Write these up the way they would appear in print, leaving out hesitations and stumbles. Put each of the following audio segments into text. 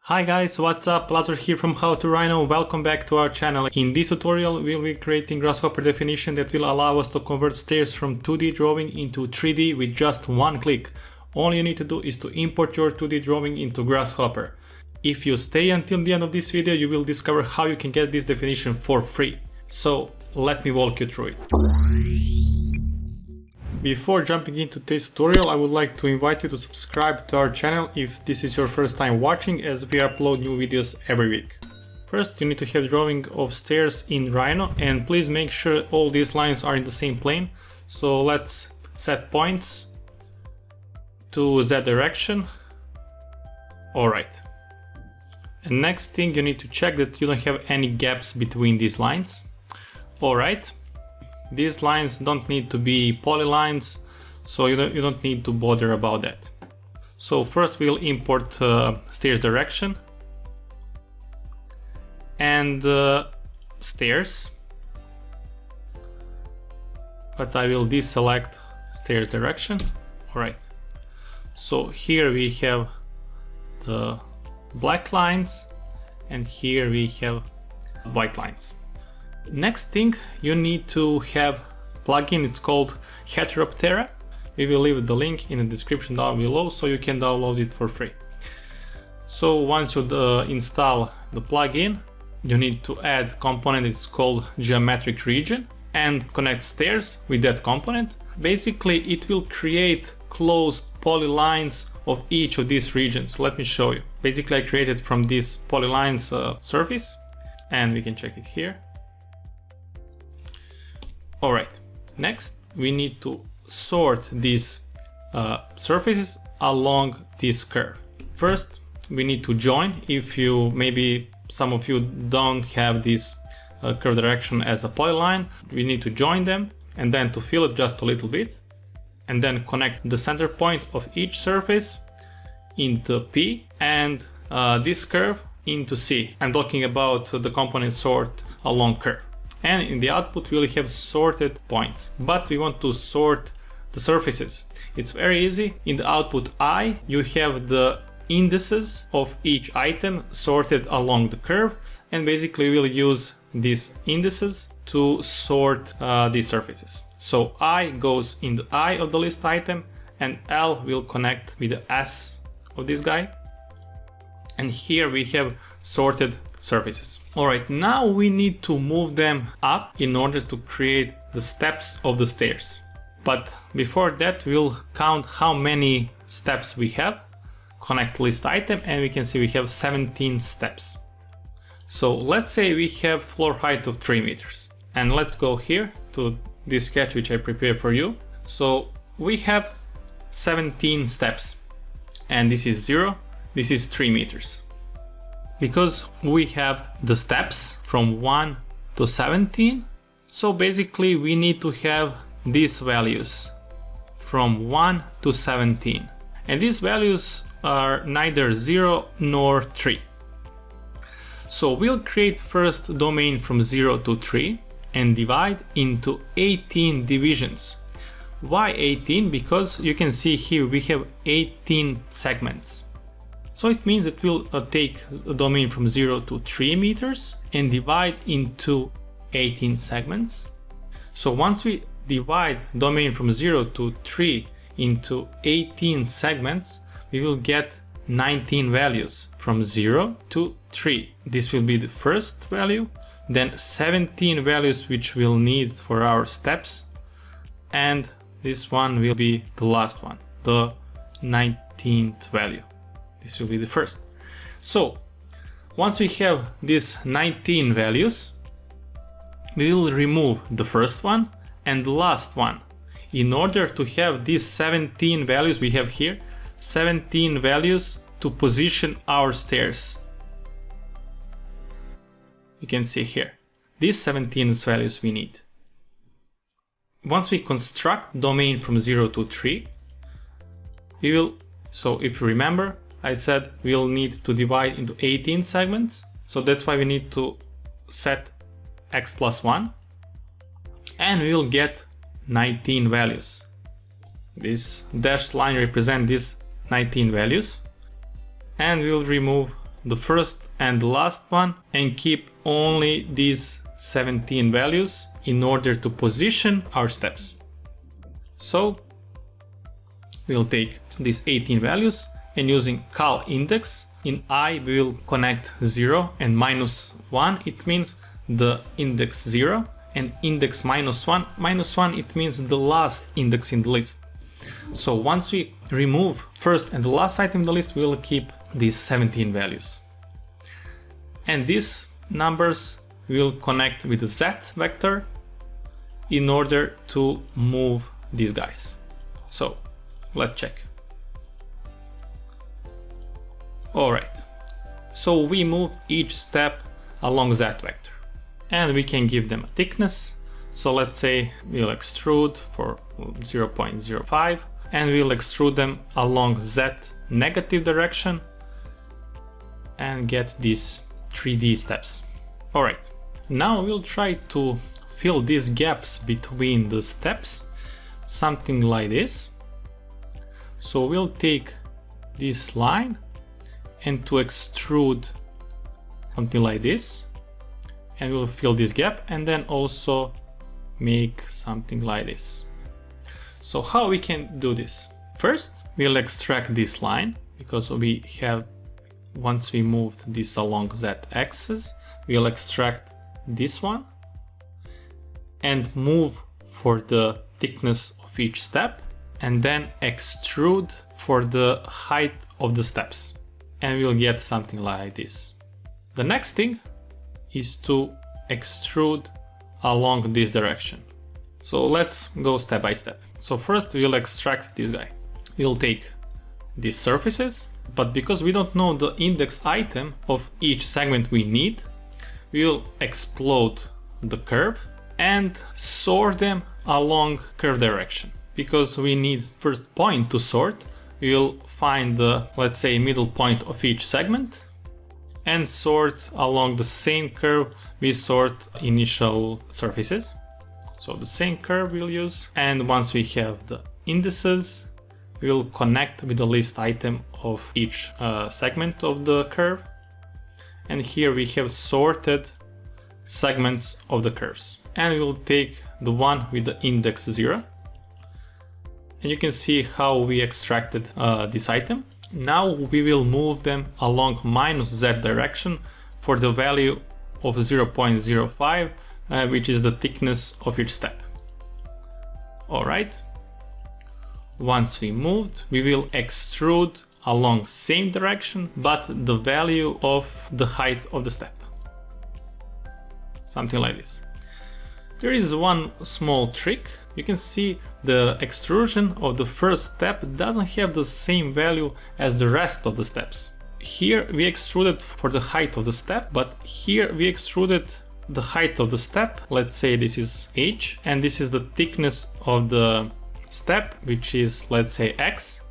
Hi guys, what's up? Lazar here from How to Rhino. Welcome back to our channel. In this tutorial, we'll be creating grasshopper definition that will allow us to convert stairs from 2D drawing into 3D with just one click. All you need to do is to import your 2D drawing into Grasshopper. If you stay until the end of this video, you will discover how you can get this definition for free. So let me walk you through it. Before jumping into today's tutorial, I would like to invite you to subscribe to our channel if this is your first time watching, as we upload new videos every week. First, you need to have drawing of stairs in Rhino, and please make sure all these lines are in the same plane. So let's set points to Z direction. Alright. And next thing, you need to check that you don't have any gaps between these lines. Alright. These lines don't need to be polylines, so you don't need to bother about that. So first we'll import stairs direction and stairs, but I will deselect stairs direction. Alright, so here we have the black lines and here we have white lines. Next thing, you need to have plugin. It's called Heteroptera. We will leave the link in the description down below so you can download it for free. So once you install the plugin, you need to add component. It's called geometric region and connect stairs with that component. Basically, it will create closed polylines of each of these regions. Let me show you. Basically, I created from this polylines surface, and we can check it here. Alright, next we need to sort these surfaces along this curve. First, we need to join. If you, maybe some of you don't have this curve direction as a polyline, we need to join them and then to fill it just a little bit and then connect the center point of each surface into P and this curve into C. I'm talking about the component sort along curve. And in the output we'll have sorted points, but we want to sort the surfaces. It's very easy. In the output I, you have the indices of each item sorted along the curve, and basically we'll use these indices to sort these surfaces. So I goes in the I of the list item, and L will connect with the S of this guy. And here we have sorted surfaces. Alright, now we need to move them up in order to create the steps of the stairs. But before that, we'll count how many steps we have. Connect list item, and we can see we have 17 steps. So let's say we have floor height of 3 meters. And let's go here to this sketch which I prepared for you. So we have 17 steps, and this is 0. This is 3 meters. Because we have the steps from 1 to 17, so basically we need to have these values from 1 to 17. And these values are neither 0 nor 3. So we'll create first domain from 0 to 3 and divide into 18 divisions. Why 18? Because you can see here we have 18 segments. So it means that we'll take a domain from 0 to 3 meters and divide into 18 segments. So once we divide domain from 0 to 3 into 18 segments, we will get 19 values from 0 to 3. This will be the first value, then 17 values which we'll need for our steps, and this one will be the last one, the 19th value. This will be the first. So once we have these 19 values, we will remove the first one and the last one. In order to have these 17 values, we have here 17 values to position our stairs. You can see here, these 17 values we need. Once we construct domain from 0 to 3, we will, so if you remember, I said we'll need to divide into 18 segments, so that's why we need to set x plus 1, and we will get 19 values. This dashed line represents these 19 values, and we will remove the first and the last one and keep only these 17 values in order to position our steps. So we'll take these 18 values and using cal index, in I we will connect 0 and -1, it means the index 0, and index -1 it means the last index in the list. So once we remove first and the last item in the list, we will keep these 17 values. And these numbers will connect with the Z vector in order to move these guys. So let's check. Alright, so we moved each step along that vector and we can give them a thickness. So let's say we'll extrude for 0.05 and we'll extrude them along Z negative direction and get these 3D steps. Alright, now we'll try to fill these gaps between the steps, something like this. So we'll take this line and to extrude something like this, and we'll fill this gap and then also make something like this. So how we can do this? First, we'll extract this line because we have, once we moved this along that axis, we'll extract this one and move for the thickness of each step and then extrude for the height of the steps. And we'll get something like this. The next thing is to extrude along this direction. So let's go step by step. So first we'll extract this guy. We'll take these surfaces, but because we don't know the index item of each segment we need, we'll explode the curve and sort them along curve direction. Because we need first point to sort, we'll find the, let's say, middle point of each segment and sort along the same curve we sort initial surfaces. So the same curve we'll use, and once we have the indices, we'll connect with the list item of each segment of the curve. And here we have sorted segments of the curves. And we'll take the one with the index 0. And you can see how we extracted this item. Now we will move them along -z direction for the value of 0.05, which is the thickness of each step. Alright. Once we moved, we will extrude along same direction, but the value of the height of the step. Something like this. There is one small trick. You can see the extrusion of the first step doesn't have the same value as the rest of the steps. Here we extruded for the height of the step, but here we extruded the height of the step. Let's say this is h, and this is the thickness of the step, which is, let's say, x.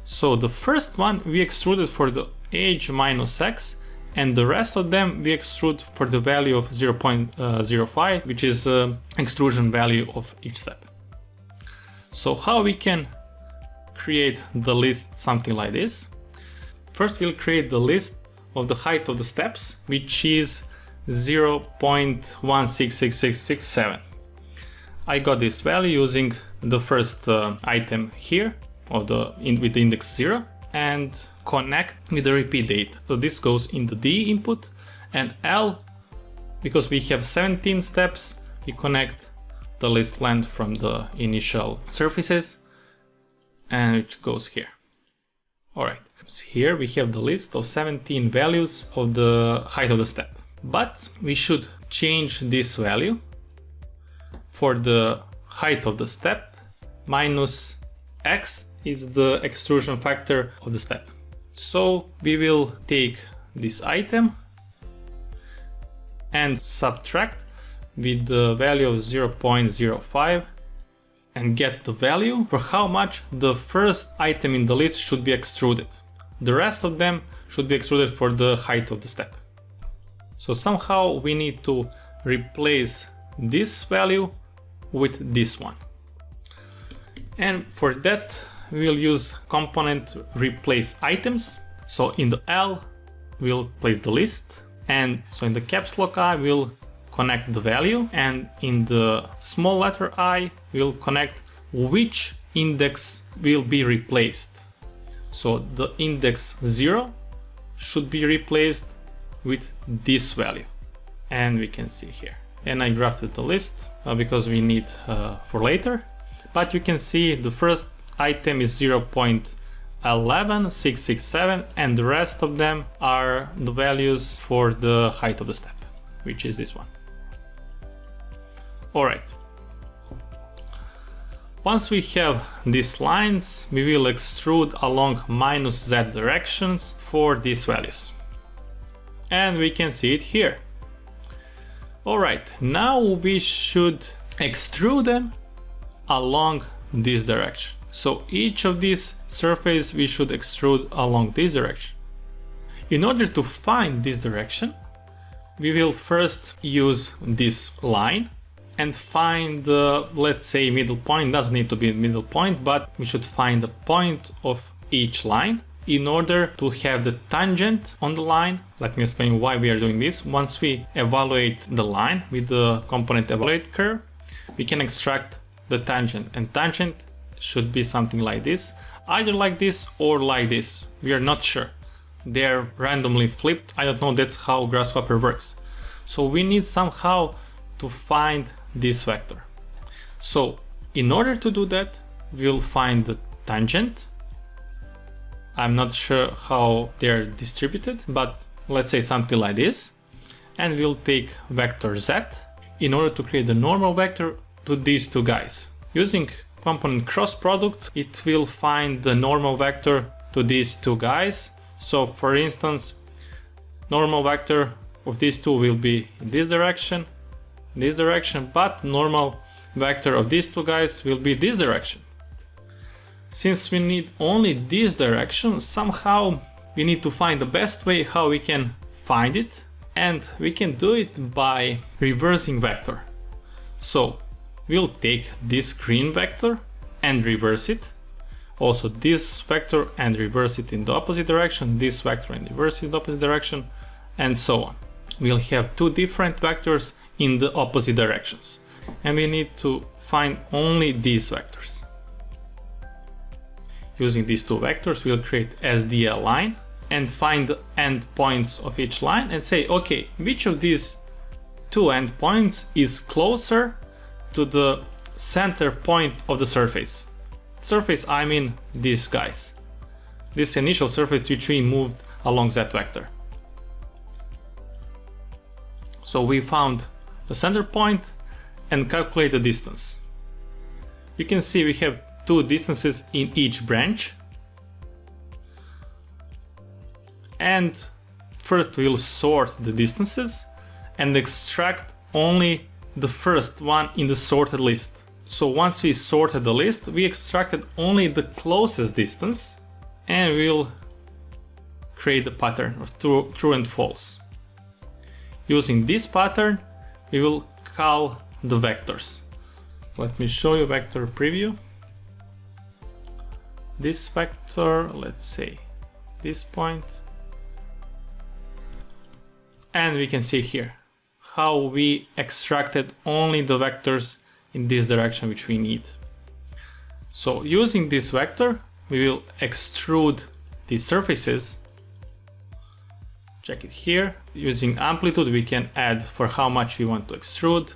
So the first one we extruded for the h minus x, and the rest of them we extrude for the value of 0.05, which is extrusion value of each step. So how we can create the list something like this? First we'll create the list of the height of the steps, which is 0.166667. I got this value using the first item here, or with the index 0, and connect with the repeat date. So this goes in the D input, and L, because we have 17 steps, we connect the list length from the initial surfaces, and it goes here. Alright, so here we have the list of 17 values of the height of the step. But we should change this value for the height of the step minus x is the extrusion factor of the step. So we will take this item and subtract with the value of 0.05 and get the value for how much the first item in the list should be extruded. The rest of them should be extruded for the height of the step. So somehow we need to replace this value with this one. And for that we'll use component replace items. So in the L we'll place the list, and so in the caps lock I will connect the value, and in the small letter I will connect which index will be replaced. So the index 0 should be replaced with this value, and we can see here. And I drafted the list because we need for later, but you can see the first item is 0.11667 and the rest of them are the values for the height of the step, which is this one. Alright, once we have these lines, we will extrude along -z directions for these values, and we can see it here. Alright, now we should extrude them along this direction. So each of these surfaces we should extrude along this direction. In order to find this direction, we will first use this line and find the, let's say, middle point. Doesn't need to be a middle point, but we should find the point of each line in order to have the tangent on the line. Let me explain why we are doing this. Once we evaluate the line with the component evaluate curve, we can extract the tangent, and tangent should be something like this, either like this or like this. We are not sure. They are randomly flipped. I don't know, that's how Grasshopper works. So we need somehow to find this vector. So in order to do that, we'll find the tangent. I'm not sure how they're distributed, but let's say something like this. And we'll take vector z in order to create the normal vector to these two guys. Using component cross product, it will find the normal vector to these two guys. So for instance, normal vector of these two will be in this direction, but normal vector of these two guys will be this direction. Since we need only this direction, somehow we need to find the best way how we can find it, and we can do it by reversing vector. So we'll take this green vector and reverse it, also this vector and reverse it in the opposite direction, this vector and reverse it in the opposite direction, and so on. We'll have two different vectors in the opposite directions, and we need to find only these vectors. Using these two vectors, we'll create SDL line and find the endpoints of each line and say, okay, which of these two endpoints is closer to the center point of the surface. Surface, I mean these guys. This initial surface which we moved along that vector. So we found the center point and calculate the distance. You can see we have two distances in each branch. And first we'll sort the distances and extract only the first one in the sorted list. So once we sorted the list, we extracted only the closest distance, and we'll create a pattern of true and false. Using this pattern, we will call the vectors. Let me show you vector preview. This vector, let's say this point, and we can see here how we extracted only the vectors in this direction which we need. So using this vector, we will extrude these surfaces. Check it here. Using amplitude, we can add for how much we want to extrude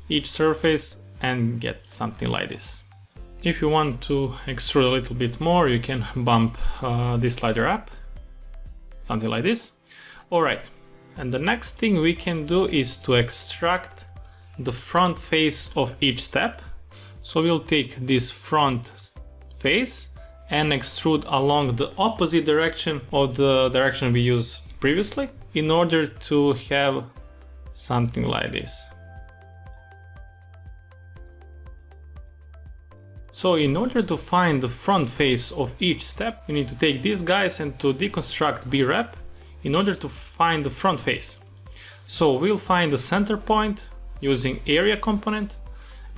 each surface and get something like this. If you want to extrude a little bit more, you can bump this slider up, something like this. All right. And the next thing we can do is to extract the front face of each step. So we'll take this front face and extrude along the opposite direction of the direction we used previously in order to have something like this. So in order to find the front face of each step, we need to take these guys and to deconstruct brep in order to find the front face. So we'll find the center point using area component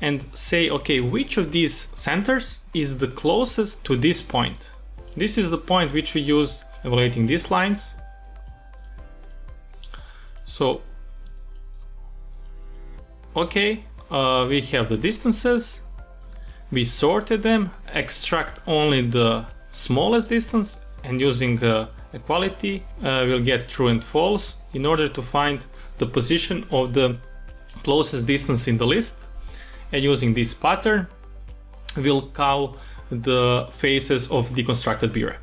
and say, okay, which of these centers is the closest to this point? This is the point which we used evaluating these lines. So, okay, we have the distances, we sorted them, extract only the smallest distance, and using equality we'll get true and false in order to find the position of the closest distance in the list. And using this pattern we'll call the faces of deconstructed BREP.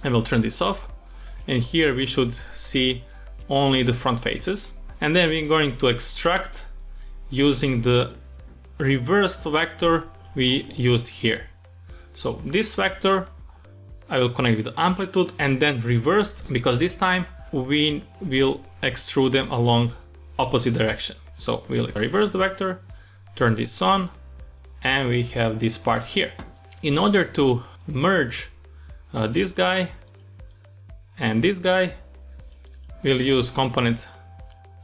And we'll turn this off, and here we should see only the front faces. And then we're going to extract using the reversed vector we used here. So this vector I will connect with the amplitude and then reversed, because this time we will extrude them along opposite direction. So we'll reverse the vector, turn this on, and we have this part here. In order to merge this guy and this guy, we'll use component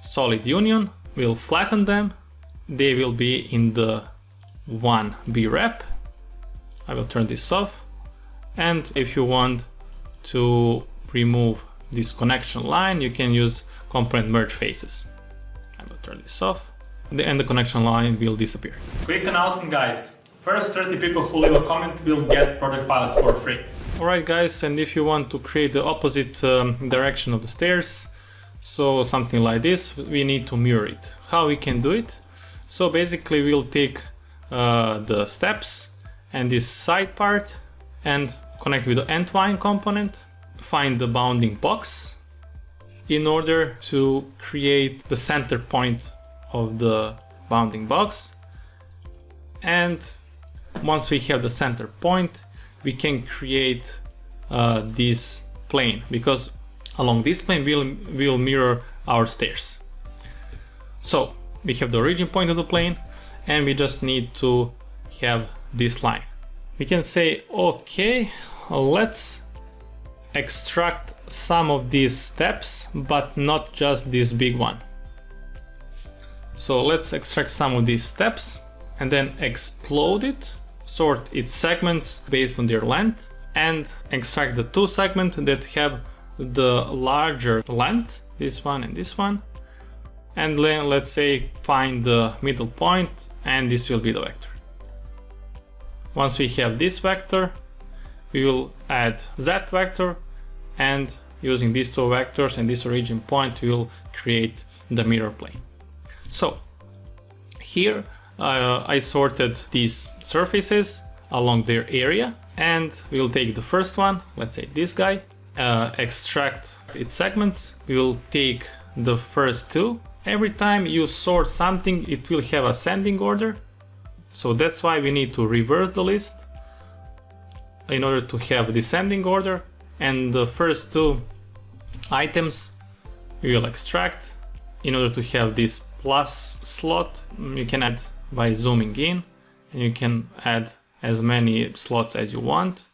solid union, we'll flatten them, they will be in the 1B rep. I will turn this off, and if you want to remove this connection line, you can use component merge faces. I will turn this off, and the connection line will disappear. Quick announcement, guys. First 30 people who leave a comment will get project files for free. Alright guys, and if you want to create the opposite direction of the stairs, so something like this, we need to mirror it. How we can do it? So basically we'll take the steps and this side part and connect with the entwine component, find the bounding box in order to create the center point of the bounding box. And once we have the center point, we can create this plane, because along this plane we'll mirror our stairs. So we have the origin point of the plane, and we just need to have this line. We can say, okay, let's extract some of these steps, but not just this big one. So let's extract some of these steps and then explode it, sort its segments based on their length, and extract the two segments that have the larger length, this one and this one. And then let's say find the middle point, and this will be the vector. Once we have this vector, we will add that vector, and using these two vectors and this origin point, we will create the mirror plane. So here I sorted these surfaces along their area, and we will take the first one, let's say this guy, extract its segments. We will take the first two. Every time you sort something, it will have ascending order. So that's why we need to reverse the list in order to have descending order. And the first two items we will extract in order to have this plus slot. You can add by zooming in, and you can add as many slots as you want.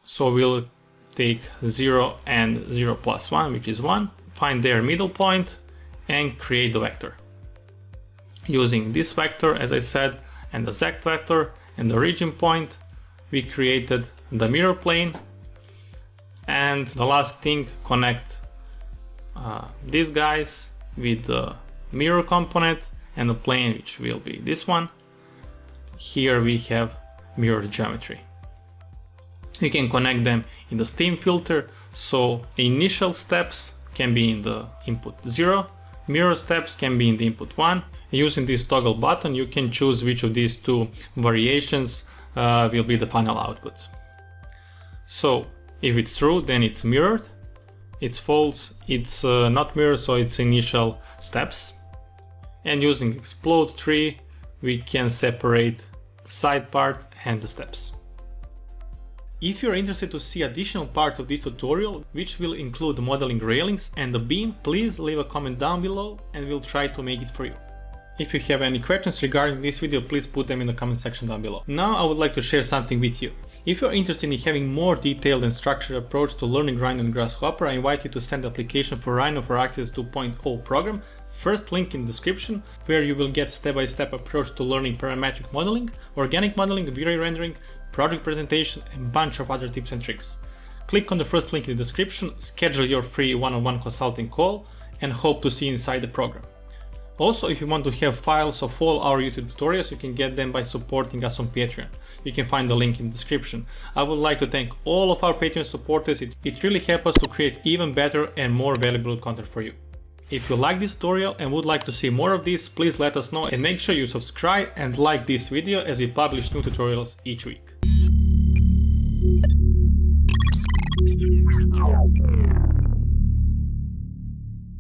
So we'll take 0 and 0 plus 1, which is 1, find their middle point and create the vector. Using this vector, as I said, and the z vector and the origin point, we created the mirror plane. And the last thing, connect these guys with the mirror component and the plane, which will be this one. Here we have mirror geometry. You can connect them in the steam filter, so initial steps can be in the input 0, mirror steps can be in the input 1. Using this toggle button, you can choose which of these two variations will be the final output. So if it's true, then it's mirrored. It's false, it's not mirrored, so it's initial steps. And using explode tree, we can separate the side part and the steps. If you're interested to see additional part of this tutorial, which will include modeling railings and the beam, please leave a comment down below and we'll try to make it for you. If you have any questions regarding this video, please put them in the comment section down below. Now I would like to share something with you. If you're interested in having more detailed and structured approach to learning Rhino and Grasshopper, I invite you to send the application for Rhino for Access 2.0 program. First link in the description, where you will get step-by-step approach to learning parametric modeling, organic modeling, V-Ray rendering, project presentation, and bunch of other tips and tricks. click on the first link in the description, schedule your free one-on-one consulting call, and hope to see you inside the program. Also, if you want to have files of all our YouTube tutorials, you can get them by supporting us on Patreon. You can find the link in the description. I would like to thank all of our Patreon supporters. It really helps us to create even better and more valuable content for you. If you like this tutorial and would like to see more of this, please let us know and make sure you subscribe and like this video as we publish new tutorials each week.